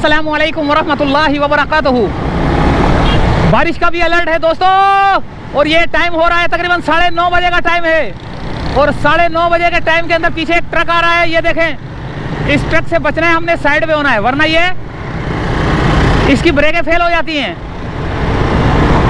अस्सलामु अलैकुम वरहमतुल्लाहि वबरकातुहू। बारिश का भी अलर्ट है दोस्तों, और ये टाइम हो रहा है तकरीबन 9:30 बजे का टाइम है, और 9:30 बजे के टाइम के अंदर पीछे एक ट्रक आ रहा है। ये देखें, इस ट्रक से बचना है, हमने साइड पे होना है, वरना ये इसकी ब्रेकें फेल हो जाती हैं।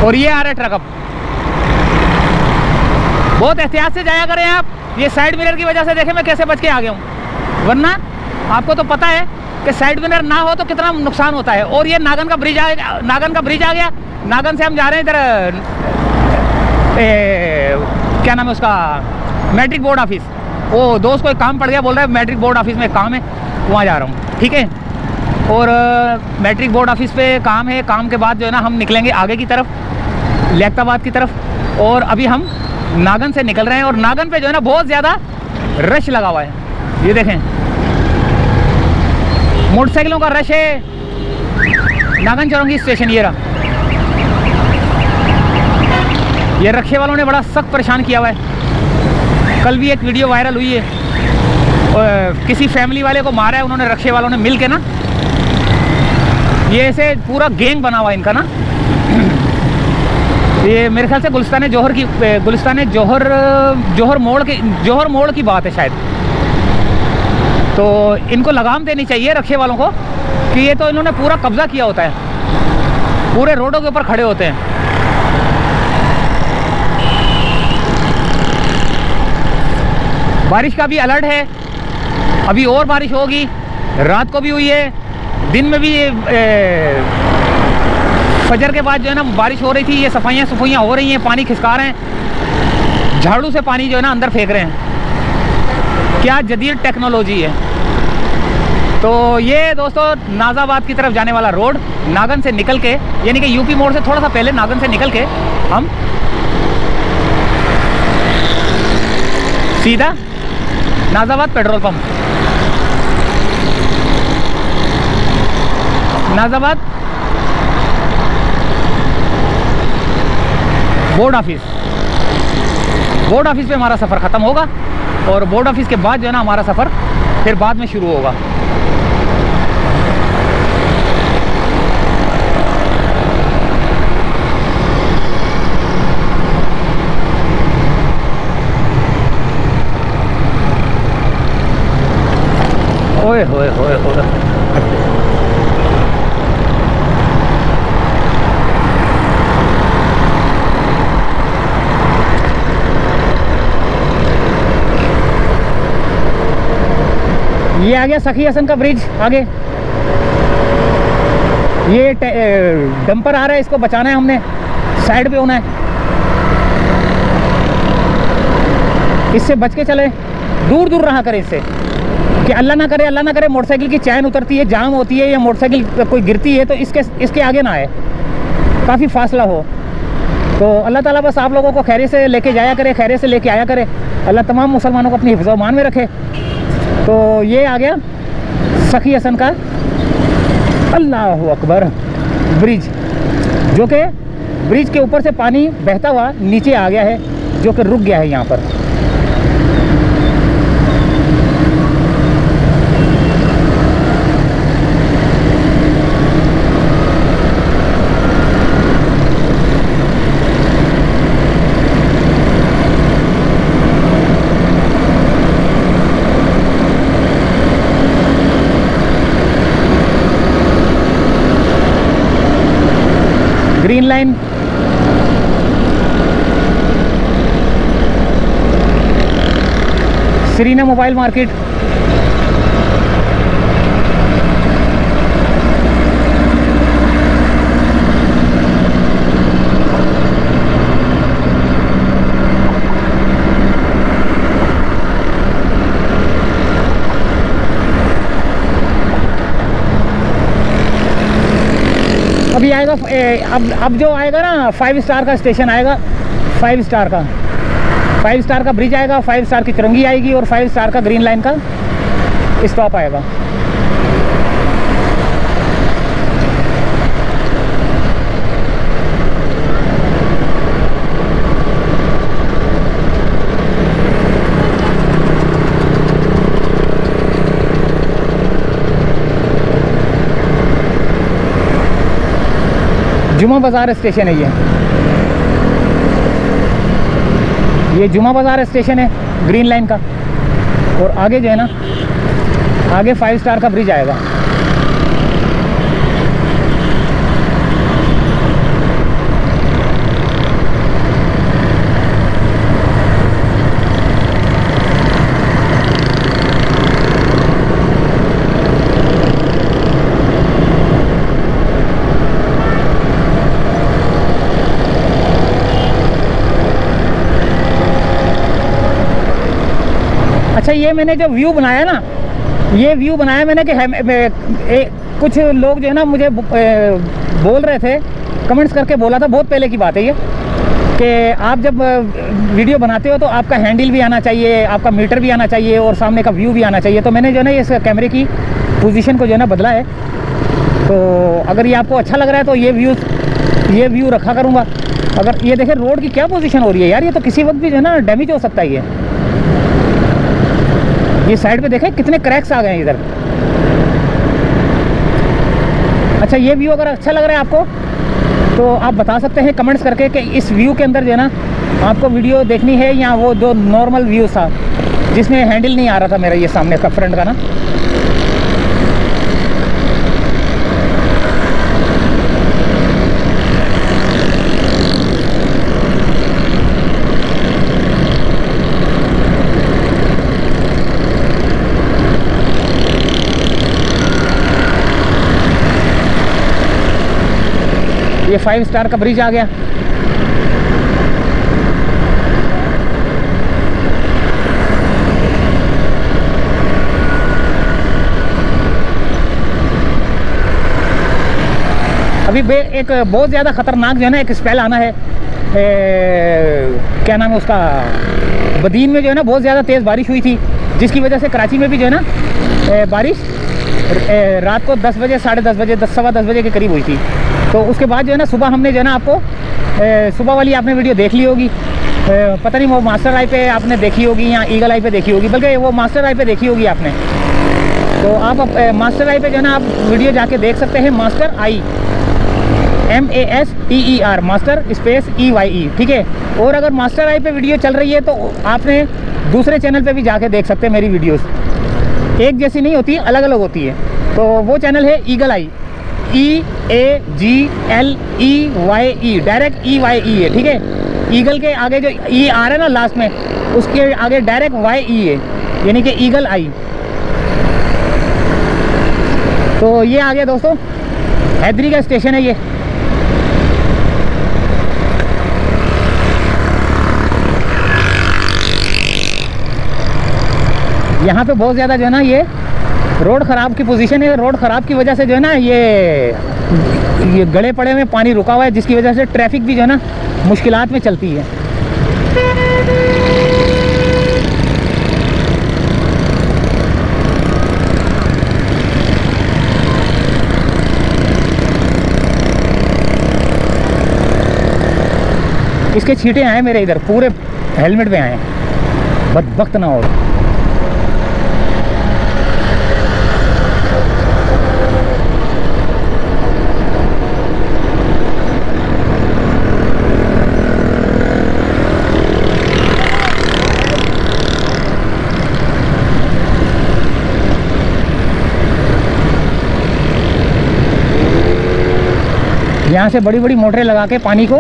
और ये आ रहा है ट्रक। अब बहुत एहतियात से जाया करें आप। ये साइड मिरर की वजह से देखें मैं कैसे बच के आ गया हूँ, वरना आपको तो पता है कि साइड मिरर ना हो तो कितना नुकसान होता है। और ये नागन का ब्रिज आ गया। नागन से हम जा रहे हैं इधर क्या नाम है उसका, मैट्रिक बोर्ड ऑफिस। वो दोस्त को एक काम पड़ गया, बोल रहा है मैट्रिक बोर्ड ऑफिस में काम है, वहाँ जा रहा हूँ, ठीक है। और मैट्रिक बोर्ड ऑफिस पे काम है, काम के बाद जो है ना हम निकलेंगे आगे की तरफ, लियाकताबाद की तरफ। और अभी हम नागन से निकल रहे हैं, और नागन पे जो है ना बहुत ज़्यादा रश लगा हुआ है। ये देखें, मोटरसाइकिलों का रश है। नागन चौरंगी स्टेशन ये रहा। ये रक्शे वालों ने बड़ा सख्त परेशान किया हुआ है। कल भी एक वीडियो वायरल हुई है, किसी फैमिली वाले को मारा है उन्होंने, रक्शे वालों ने मिल के ना। ये ऐसे पूरा गैंग बना हुआ है इनका ना। ये मेरे ख्याल से गुलिस्तान जौहर मोड़ की बात है शायद। तो इनको लगाम देनी चाहिए रक्शे वालों को, कि ये तो इन्होंने पूरा कब्जा किया होता है, पूरे रोडों के ऊपर खड़े होते हैं। बारिश का भी अलर्ट है, अभी और बारिश होगी, रात को भी हुई है, दिन में भी फजर के बाद जो है ना बारिश हो रही थी। ये सफाइयाँ हो रही हैं, पानी खिसका रहे हैं, झाड़ू से पानी जो है ना अंदर फेंक रहे हैं। क्या जदीद टेक्नोलॉजी है। तो ये दोस्तों नाज़ाबाद की तरफ जाने वाला रोड, नागन से निकल के, यानी कि यूपी मोड़ से थोड़ा सा पहले नागन से निकल के हम सीधा Nazabad petrol pump, Nazabad board office पे हमारा सफ़र ख़त्म होगा, और बोर्ड ऑफिस के बाद जो है ना हमारा सफ़र फिर बाद में शुरू होगा। ओए होए होए होए, ये आ गया सखी हसन का ब्रिज आगे। ये डंपर आ रहा है, इसको बचाना है हमने, साइड पे होना है, इससे बच के चले, दूर रहा करें इससे, कि अल्लाह ना करे मोटरसाइकिल की चैन उतरती है, जाम होती है, या मोटरसाइकिल कोई गिरती है तो इसके आगे ना आए, काफ़ी फासला हो। तो अल्लाह ताला बस आप लोगों को खैरियत से लेके जाया करे, खैरियत से लेके आया करे। अल्लाह तमाम मुसलमानों को अपनी हिफ्ज़ व अमान में रखे। तो ये आ गया सखी हसन का अल्लाह अकबर ब्रिज, जो कि ब्रिज के ऊपर से पानी बहता हुआ नीचे आ गया है, जो कि रुक गया है यहाँ पर। Green line, Shreena mobile market, अभी आएगा अब जो आएगा ना 5 स्टार का स्टेशन आएगा, 5 स्टार का ब्रिज आएगा, 5 स्टार की चुरंगी आएगी, और 5 स्टार का ग्रीन लाइन का स्टॉप आएगा। जुमा बाज़ार स्टेशन है ये जुमा बाज़ार स्टेशन है ग्रीन लाइन का। और आगे जो है ना, आगे 5 स्टार का ब्रिज आएगा। अच्छा, ये मैंने जो व्यू बनाया ना, ये व्यू बनाया मैंने कि कुछ लोग जो है ना मुझे बोल रहे थे, कमेंट्स करके बोला था, बहुत पहले की बात है ये, कि आप जब वीडियो बनाते हो तो आपका हैंडल भी आना चाहिए, आपका मीटर भी आना चाहिए और सामने का व्यू भी आना चाहिए। तो मैंने जो है ना इस कैमरे की पोजीशन को जो है ना बदला है। तो अगर ये आपको अच्छा लग रहा है तो ये व्यू रखा करूँगा। अगर ये देखें रोड की क्या पोजीशन हो रही है यार, ये तो किसी वक्त भी जो है ना डैमेज हो सकता है। ये साइड पे देखें कितने क्रैक्स आ गए हैं इधर। अच्छा, ये व्यू अगर अच्छा लग रहा है आपको तो आप बता सकते हैं कमेंट्स करके कि इस व्यू के अंदर जो है ना आपको वीडियो देखनी है, या वो जो नॉर्मल व्यू था जिसमें हैंडल नहीं आ रहा था मेरा, ये सामने का फ्रंट का ना। ये 5 स्टार का ब्रिज आ गया। अभी एक बहुत ज़्यादा ख़तरनाक जो है ना एक स्पेल आना है। क्या नाम है उसका, बदीन में जो है ना बहुत ज़्यादा तेज़ बारिश हुई थी, जिसकी वजह से कराची में भी जो है ना बारिश रात को 10 बजे, 10:30 बजे, 10 बजे के करीब हुई थी। तो उसके बाद जो है ना सुबह हमने जो है ना आपको सुबह वाली आपने वीडियो देख ली होगी, पता नहीं वो मास्टर आई पे आपने देखी होगी या ईगल आई पे देखी होगी, बल्कि वो मास्टर आई पे देखी होगी आपने। तो आप मास्टर आई पे जो है ना आप वीडियो जाके देख सकते हैं, मास्टर आई MASTER, मास्टर स्पेस EYE, ठीक है। और अगर मास्टर आई पे वीडियो चल रही है तो आपने दूसरे चैनल पे भी जाके देख सकते हैं मेरी वीडियोस। एक जैसी नहीं होती, अलग अलग होती है। तो वो चैनल है ईगल आई, EAGLEYE, डायरेक्ट EYE है, ठीक है। ईगल के आगे जो ई आ रहा है ना लास्ट में, उसके आगे डायरेक्ट YE है, यानी कि ईगल आई। तो ये आ गया दोस्तों, हैदरी का स्टेशन है ये। यहाँ पे बहुत ज़्यादा जो है ना ये रोड ख़राब की पोजीशन है। रोड ख़राब की वजह से जो है ना ये गड़े पड़े में पानी रुका हुआ है, जिसकी वजह से ट्रैफिक भी जो है ना मुश्किलात में चलती है। इसके छींटे आए मेरे इधर, पूरे हेलमेट पे आए, बदबख्त ना हो। यहाँ से बड़ी बड़ी मोटरें लगा के पानी को,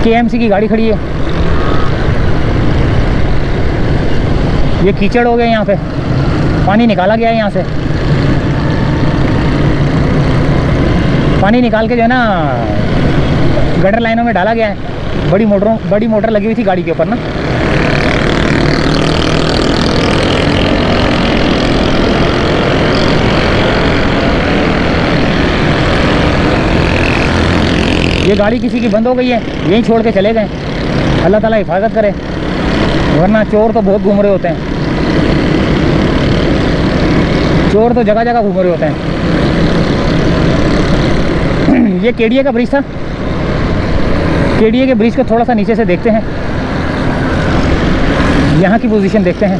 KMC की गाड़ी खड़ी है। ये कीचड़ हो गया, यहाँ पे पानी निकाला गया है। यहाँ से पानी निकाल के जो है ना गटर लाइनों में डाला गया है। बड़ी मोटर लगी हुई थी गाड़ी के ऊपर ना। ये गाड़ी किसी की बंद हो गई है, यहीं छोड़ के चले गए। अल्लाह ताला हिफाजत करे, वरना चोर तो बहुत घूम रहे होते हैं। चोर तो जगह जगह घूम रहे होते हैं। ये केडीए का ब्रिज था। केडीए के ब्रिज को थोड़ा सा नीचे से देखते हैं, यहाँ की पोजीशन देखते हैं।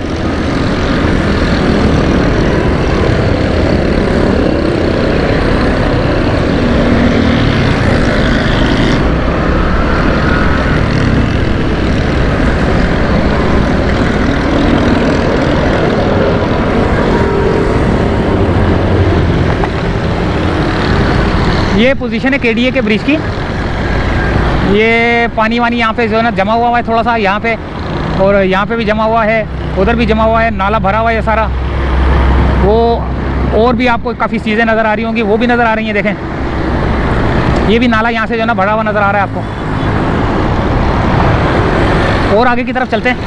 ये पोजीशन है केडीए के ब्रिज की। ये पानी वानी यहाँ पे जो है ना जमा हुआ है थोड़ा सा यहाँ पे, और यहाँ पे भी जमा हुआ है, उधर भी जमा हुआ है, नाला भरा हुआ है ये सारा। वो और भी आपको काफ़ी चीज़ें नज़र आ रही होंगी, वो भी नज़र आ रही हैं। देखें ये भी नाला यहाँ से जो है ना भरा हुआ नज़र आ रहा है आपको। और आगे की तरफ चलते हैं।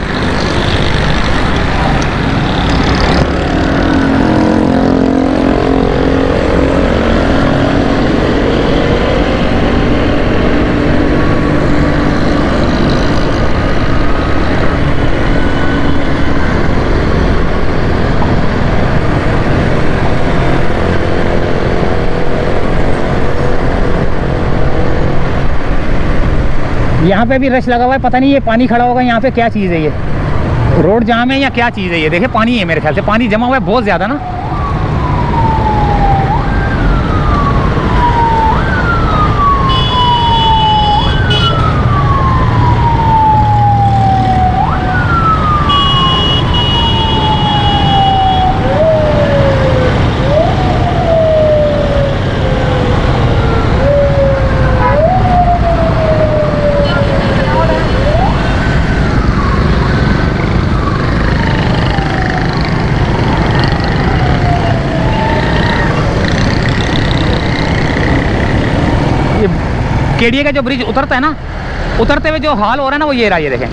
यहाँ पे भी रश लगा हुआ है, पता नहीं ये पानी खड़ा होगा यहाँ पे, क्या चीज़ है ये, रोड जाम है या क्या चीज़ है ये। देखिए पानी है, मेरे ख्याल से पानी जमा हुआ है बहुत ज़्यादा ना। केडीए का जो ब्रिज उतरता है ना, उतरते हुए जो हाल हो रहा है ना वो ये रहा, ये देखें।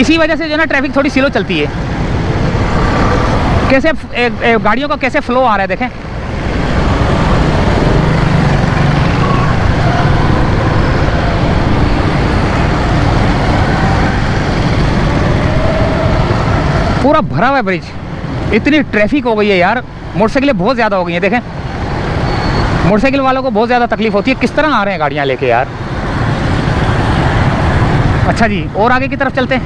इसी वजह से जो है ना ट्रैफिक थोड़ी स्लो चलती है। कैसे गाड़ियों का कैसे फ्लो आ रहा है देखें। पूरा भरा हुआ है ब्रिज, इतनी ट्रैफिक हो गई है यार, मोटरसाइकिलें बहुत ज़्यादा हो गई हैं। देखें मोटरसाइकिल वालों को बहुत ज़्यादा तकलीफ होती है, किस तरह आ रहे हैं गाड़ियाँ लेके यार। अच्छा जी, और आगे की तरफ चलते हैं।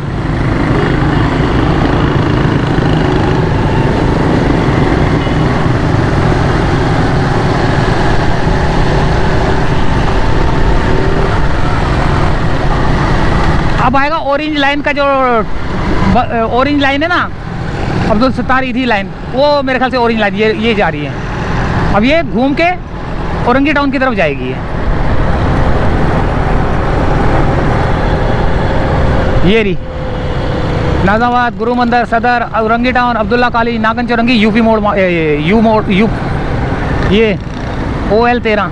अब आएगा ऑरेंज लाइन का, जो ऑरेंज लाइन है ना, अब्दुल सत्तार ईदी लाइन, वो मेरे ख्याल से ऑरेंज लाइन ये जा रही है। अब ये घूम के औरंगी टाउन की तरफ जाएगी। ये रही Nazimabad, Guru Mandir, Saddar, Orangi town, Abdullah college, Nagan Chowrangi, UP मोड़, यू मोड़, ये OL 13।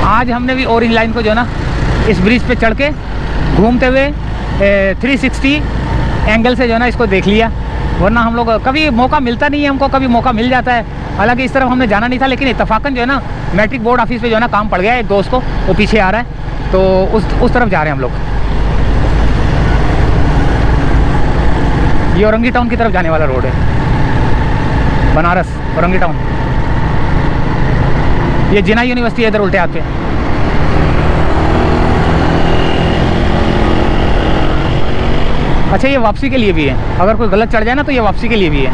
आज हमने भी ऑरेंज लाइन को जो है ना इस ब्रिज पे चढ़ के घूमते हुए 360 एंगल से जो है ना इसको देख लिया। वरना हम लोग कभी मौका मिलता नहीं है, हमको कभी मौका मिल जाता है। हालांकि इस तरफ हमने जाना नहीं था, लेकिन इत्तफाकन जो है ना मैट्रिक बोर्ड ऑफिस पे जो है ना काम पड़ गया है। एक दोस्त को, वो पीछे आ रहा है, तो उस तरफ जा रहे हैं हम लोग। ये औरंगी टाउन की तरफ जाने वाला रोड है, बनारस औरंगी टाउन। ये जिना यूनिवर्सिटी है इधर उल्टे हाथ पे। अच्छा, ये वापसी के लिए भी है, अगर कोई गलत चढ़ जाए ना तो ये वापसी के लिए भी है।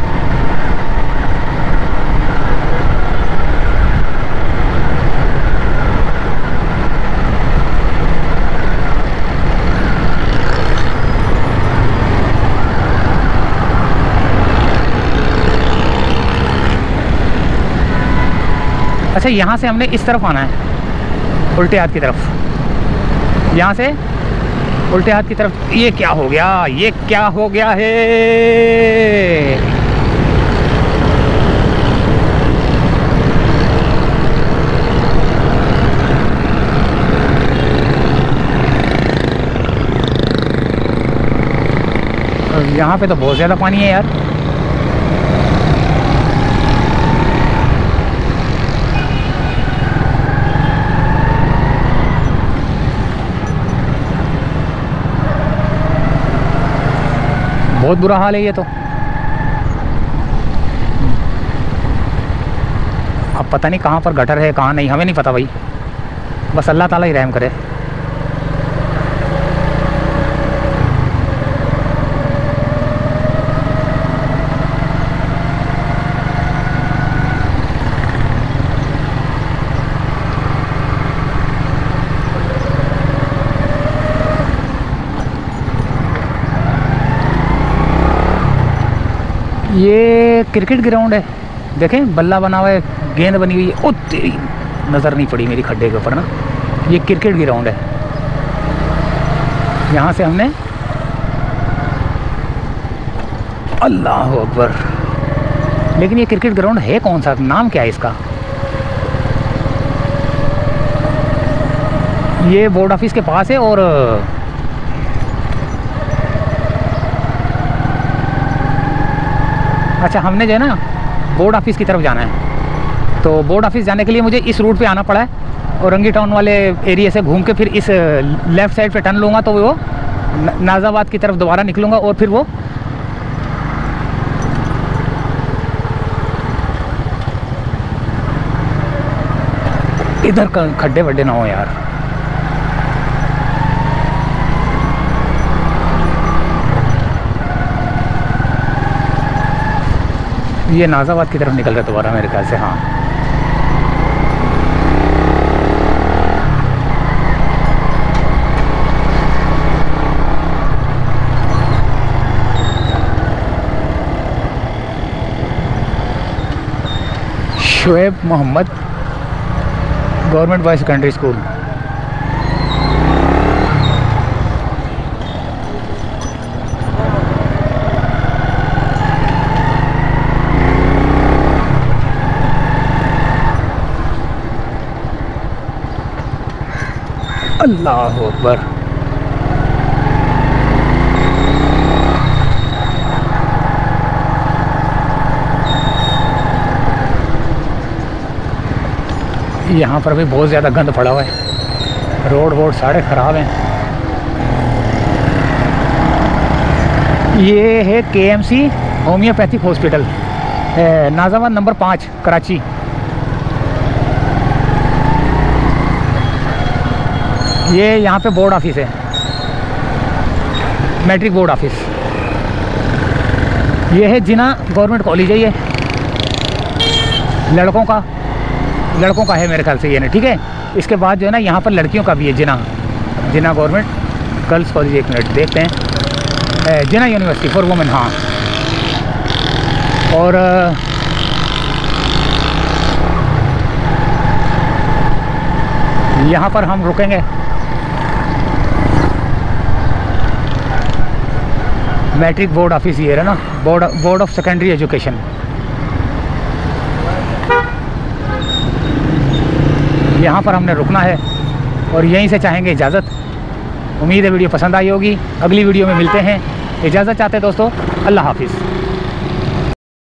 अच्छा, यहाँ से हमने इस तरफ आना है, उल्टे हाथ की तरफ। यहाँ से उल्टे हाथ की तरफ। ये क्या हो गया, ये क्या हो गया है? यहाँ पे तो बहुत ज़्यादा पानी है यार। बहुत बुरा हाल है ये तो। अब पता नहीं कहाँ पर गटर है कहाँ नहीं, हमें नहीं पता भाई, बस अल्लाह ताला ही रहम करे। ये क्रिकेट ग्राउंड है, देखें बल्ला बना हुआ है, गेंद बनी हुई है। ओ तेरी नज़र नहीं पड़ी मेरी खड्डे के ऊपर ना, ये क्रिकेट ग्राउंड है। यहाँ से हमने, अल्लाह अकबर, लेकिन ये क्रिकेट ग्राउंड है कौन सा, नाम क्या है इसका? ये बोर्ड ऑफिस के पास है और अच्छा हमने जो है ना बोर्ड ऑफिस की तरफ जाना है, तो बोर्ड ऑफिस जाने के लिए मुझे इस रूट पे आना पड़ा है और रंगी टाउन वाले एरिया से घूम के फिर इस लेफ़्ट साइड पे टर्न लूँगा तो वो नाज़ाबाद की तरफ दोबारा निकलूँगा और फिर वो इधर खड्डे वड्डे ना हो यार। ये नाज़ाबाद की तरफ निकल रहा है दोबारा मेरे ख्याल से। हाँ Shoaib Mohammad government boys secondary school. अल्लाह अकबर, यहाँ पर भी बहुत ज़्यादा गंद पड़ा हुआ है, रोड वोड सारे ख़राब हैं। ये है KMC homeopathic hospital, Nazimabad number 5 Karachi. ये यहाँ पे बोर्ड ऑफिस है, मैट्रिक बोर्ड ऑफिस। ये है जिना गवर्नमेंट कॉलेज है, ये लड़कों का है मेरे ख्याल से ये ना, ठीक है। इसके बाद जो है ना यहाँ पर लड़कियों का भी है, जिना गवर्नमेंट गर्ल्स कॉलेज। एक मिनट देखते हैं, जिना यूनिवर्सिटी फॉर वुमेन। हाँ, और यहाँ पर हम रुकेंगे। मैट्रिक बोर्ड ऑफिस ये है ना, बोर्ड ऑफ सेकेंडरी एजुकेशन। यहाँ पर हमने रुकना है और यहीं से चाहेंगे इजाज़त। उम्मीद है वीडियो पसंद आई होगी। अगली वीडियो में मिलते हैं, इजाज़त चाहते हैं दोस्तों, अल्लाह हाफिज़।